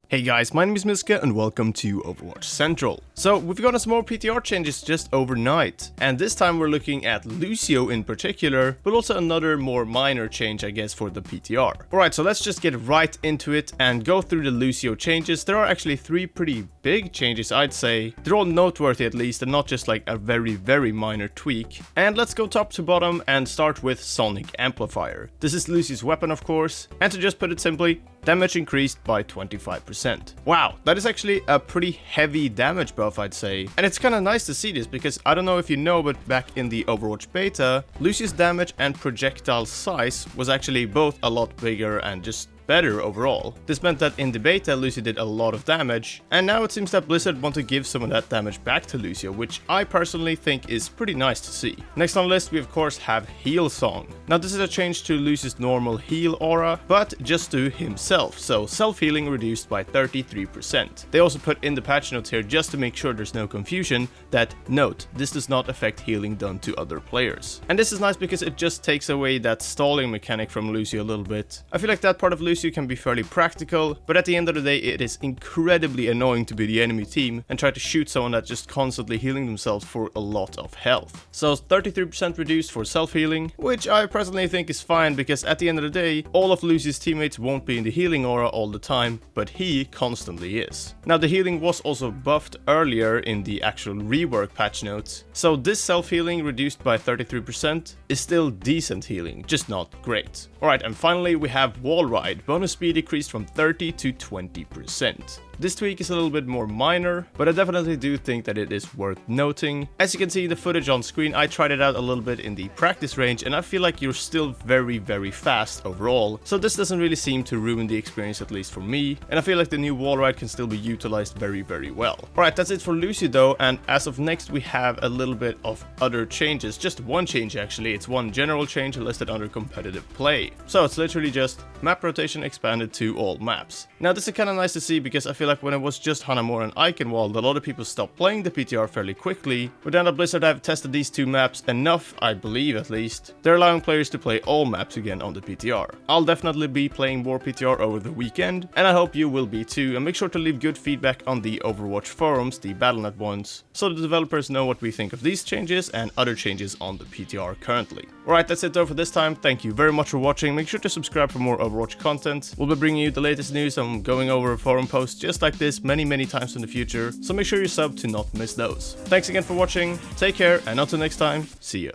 Hey guys, my name is Mysca and welcome to Overwatch Central. So we've gotten some more PTR changes just overnight, and this time we're looking at Lucio in particular, but also another more minor change I guess for the PTR. Alright, so let's just get right into it and go through the Lucio changes. There are actually three pretty big changes I'd say. They're all noteworthy at least and not just like a very minor tweak. And let's go top to bottom and start with Sonic Amplifier. This is Lucio's weapon of course, and to just put it simply, damage increased by 25%. Wow, that is actually a pretty heavy damage buff I'd say. And it's kinda nice to see this because I don't know if you know, but back in the Overwatch beta, Lucio's damage and projectile size was actually both a lot bigger and just better overall. This meant that in the beta, Lucio did a lot of damage, and now it seems that Blizzard want to give some of that damage back to Lucio, which I personally think is pretty nice to see. Next on the list, we of course have Heal Song. Now this is a change to Lucio's normal heal aura, but just to himself, so self-healing reduced by 33%. They also put in the patch notes here just to make sure there's no confusion that, note, this does not affect healing done to other players. And this is nice because it just takes away that stalling mechanic from Lucio a little bit. I feel like that part of Lucio can be fairly practical, but at the end of the day it is incredibly annoying to be the enemy team and try to shoot someone that's just constantly healing themselves for a lot of health. So 33% reduced for self-healing, which I personally think is fine because at the end of the day, all of Lucio's teammates won't be in the healing aura all the time, but he constantly is. Now the healing was also buffed earlier in the actual rework patch notes, so this self-healing reduced by 33% is still decent healing, just not great. Alright, and finally we have Wall Ride. Bonus speed decreased from 30 to 20%. This tweak is a little bit more minor, but I definitely do think that it is worth noting. As you can see in the footage on screen, I tried it out a little bit in the practice range and I feel like you're still very fast overall, so this doesn't really seem to ruin the experience, at least for me, and I feel like the new wall ride can still be utilized very well. Alright, that's it for Lucio though, and as of next we have a little bit of other changes. Just one change actually, it's one general change listed under competitive play. So it's literally just map rotation expanded to all maps. Now this is kinda nice to see because I feel like when it was just Hanamura and Eichenwald, a lot of people stopped playing the PTR fairly quickly, but now that Blizzard have tested these two maps enough, I believe at least, they're allowing players to play all maps again on the PTR. I'll definitely be playing more PTR over the weekend, and I hope you will be too, and make sure to leave good feedback on the Overwatch forums, the Battle.net ones, so the developers know what we think of these changes and other changes on the PTR currently. Alright, that's it though for this time. Thank you very much for watching. Make sure to subscribe for more Overwatch content. We'll be bringing you the latest news and going over forum posts just like this many times in the future, so make sure you sub to not miss those. Thanks again for watching, take care, and until next time, see ya.